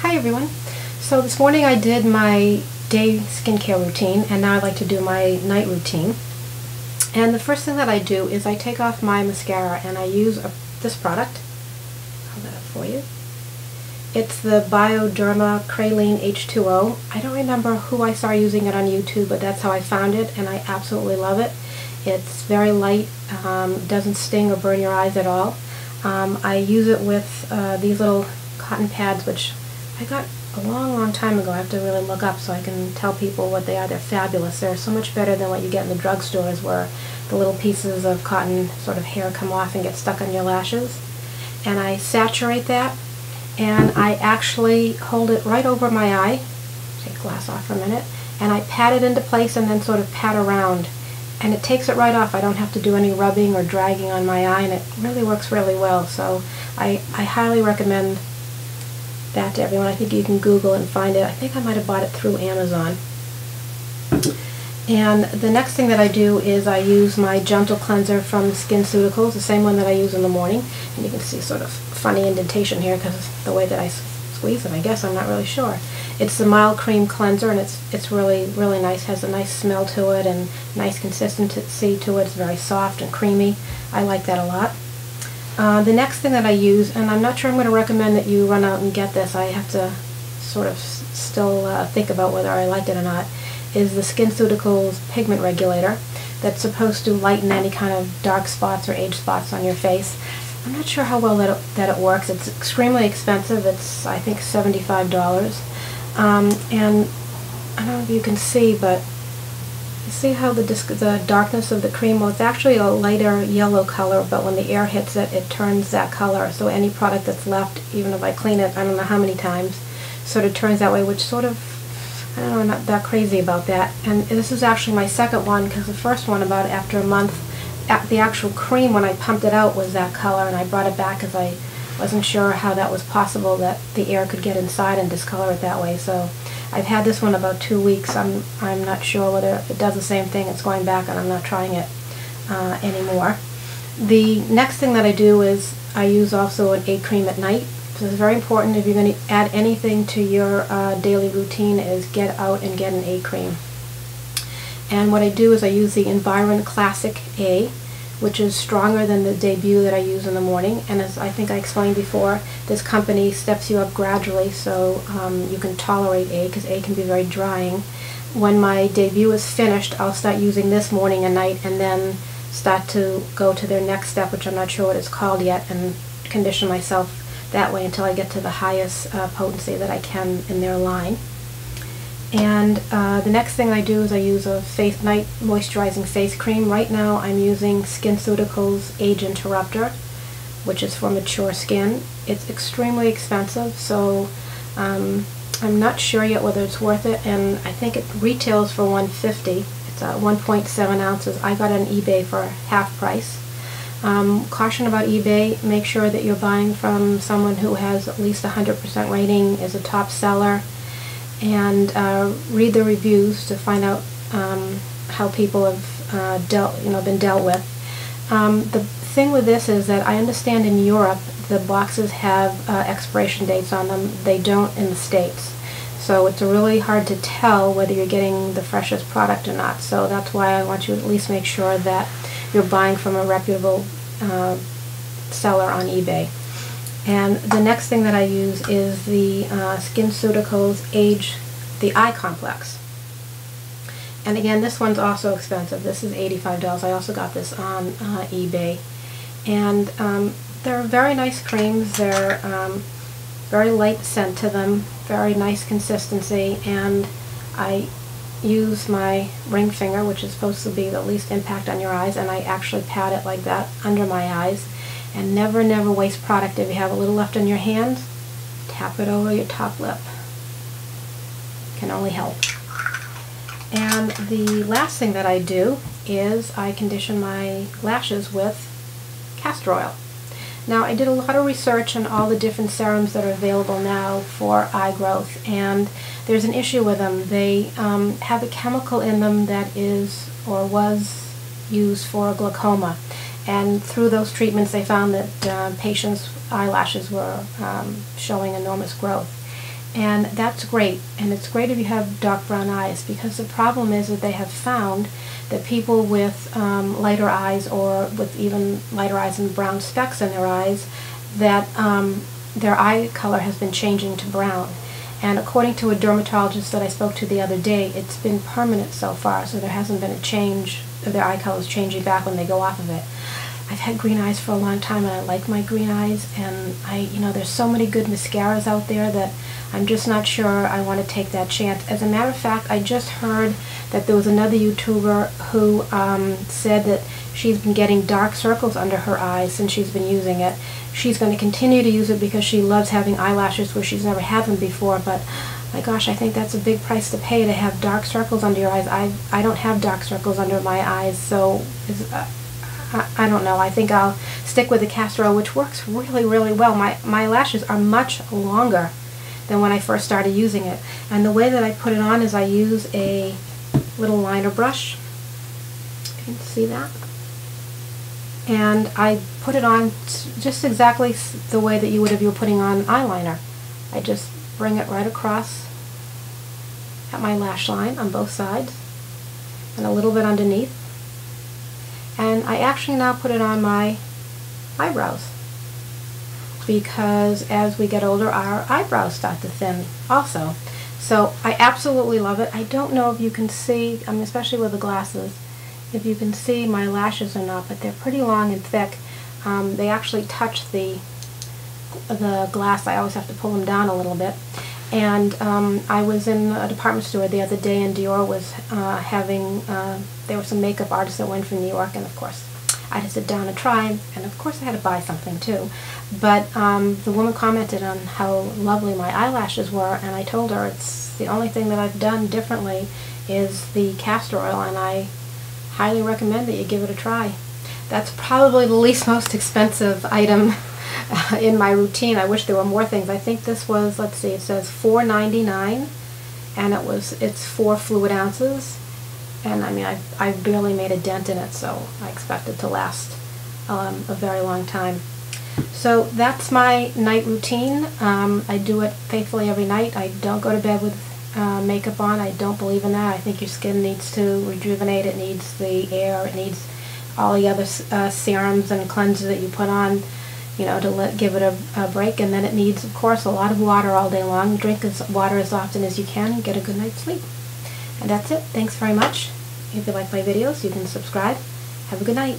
Hi everyone. So this morning I did my day skincare routine, and now I'd like to do my night routine. And the first thing that I do is I take off my mascara and I use this product. I'll hold that up for you. It's the Bioderma Praline H2O. I don't remember who I saw using it on YouTube, but that's how I found it, and I absolutely love it. It's very light, doesn't sting or burn your eyes at all. I use it with these little cotton pads, which I got a long time ago. I have to really look up so I can tell people what they are. They're fabulous. They're so much better than what you get in the drugstores, where the little pieces of cotton sort of hair come off and get stuck on your lashes. And I saturate that, and I actually hold it right over my eye. Take the glass off for a minute. And I pat it into place and then sort of pat around. And it takes it right off. I don't have to do any rubbing or dragging on my eye, and it really works really well. So I highly recommend that to everyone. I think you can Google and find it. I think I might have bought it through Amazon. And the next thing that I do is I use my Gentle Cleanser from SkinCeuticals, the same one that I use in the morning. And you can see sort of funny indentation here because of the way that I squeeze it, I guess. I'm not really sure. It's the Mild Cream Cleanser, and it's really nice. Has a nice smell to it and nice consistency to it. It's very soft and creamy. I like that a lot. The next thing that I use, and I'm not sure I'm going to recommend that you run out and get this, I have to sort of still think about whether I like it or not, is the SkinCeuticals Pigment Regulator that's supposed to lighten any kind of dark spots or age spots on your face. I'm not sure how well that it works. It's extremely expensive. It's, I think, $75. And I don't know if you can see, but you see how the darkness of the cream, well, it's actually a lighter yellow color, but when the air hits it, it turns that color. So any product that's left, even if I clean it, I don't know how many times, sort of turns that way, which sort of, I don't know, I'm not that crazy about that. And this is actually my second one, because the first one, about after a month, the actual cream, when I pumped it out, was that color, and I brought it back because I wasn't sure how that was possible, that the air could get inside and discolor it that way. So I've had this one about 2 weeks. I'm not sure whether if it does the same thing. It's going back, and I'm not trying it anymore. The next thing that I do is I use also an A cream at night. So it's very important, if you're going to add anything to your daily routine, is get out and get an A cream. And what I do is I use the Environ Classic A, which is stronger than the debut that I use in the morning. And as I think I explained before, this company steps you up gradually so you can tolerate A, because A can be very drying. When my debut is finished, I'll start using this morning and night, and then start to go to their next step, which I'm not sure what it's called yet, and condition myself that way until I get to the highest potency that I can in their line. And the next thing I do is I use a night moisturizing face cream. Right now I'm using SkinCeuticals Age Interrupter, which is for mature skin. It's extremely expensive, so I'm not sure yet whether it's worth it, and I think it retails for $150. It's 1.7 ounces. I got it on eBay for half price. Caution about eBay: make sure that you're buying from someone who has at least 100% rating, is a top seller, and read the reviews to find out how people have been dealt with. The thing with this is that I understand in Europe the boxes have expiration dates on them. They don't in the States. So it's really hard to tell whether you're getting the freshest product or not. So that's why I want you to at least make sure that you're buying from a reputable seller on eBay. And the next thing that I use is the SkinCeuticals the Eye Complex. And again, this one's also expensive. This is $85. I also got this on eBay. And they're very nice creams. They're very light scent to them, very nice consistency, and I use my ring finger, which is supposed to be the least impact on your eyes, and I actually pat it like that under my eyes. And never waste product. If you have a little left on your hand, tap it over your top lip. Can only help. And the last thing that I do is I condition my lashes with castor oil. Now, I did a lot of research on all the different serums that are available now for eye growth, and there's an issue with them. They have a chemical in them that is or was used for glaucoma. And through those treatments, they found that patients' eyelashes were showing enormous growth. And that's great, and it's great if you have dark brown eyes, because the problem is that they have found that people with lighter eyes, or with even lighter eyes and brown specks in their eyes, that their eye color has been changing to brown. And according to a dermatologist that I spoke to the other day, it's been permanent so far, so there hasn't been a change of their eye colors changing back when they go off of it. I've had green eyes for a long time, and I like my green eyes, and there's so many good mascaras out there that I'm just not sure I want to take that chance. As a matter of fact, I just heard that there was another YouTuber who said that she's been getting dark circles under her eyes since she's been using it. She's going to continue to use it because she loves having eyelashes where she's never had them before, but my gosh, I think that's a big price to pay, to have dark circles under your eyes. I don't have dark circles under my eyes, so I don't know. I think I'll stick with the castor oil, which works really, really well. My lashes are much longer than when I first started using it. And the way that I put it on is I use a little liner brush. You can see that. And I put it on just exactly the way that you would if you were putting on eyeliner. I just bring it right across at my lash line on both sides and a little bit underneath. And I actually now put it on my eyebrows, because as we get older, our eyebrows start to thin also. So I absolutely love it. I don't know if you can see, especially with the glasses, if you can see my lashes or not, but they're pretty long and thick. They actually touch the glass. I always have to pull them down a little bit. And I was in a department store the other day, and Dior was there were some makeup artists that went from New York, and of course I had to sit down and try, and of course I had to buy something too. But the woman commented on how lovely my eyelashes were, and I told her it's the only thing that I've done differently is the castor oil, and I highly recommend that you give it a try. That's probably the least most expensive item in my routine. I wish there were more things. I think this was, let's see, it says $4.99, and it's 4 fluid ounces. And I mean, I barely made a dent in it, so I expect it to last a very long time. So that's my night routine. I do it faithfully every night. I don't go to bed with makeup on. I don't believe in that. I think your skin needs to rejuvenate. It needs the air. It needs all the other serums and cleansers that you put on, to give it a break. And then it needs, of course, a lot of water all day long. Drink water as often as you can and get a good night's sleep. And that's it. Thanks very much. If you like my videos, you can subscribe. Have a good night.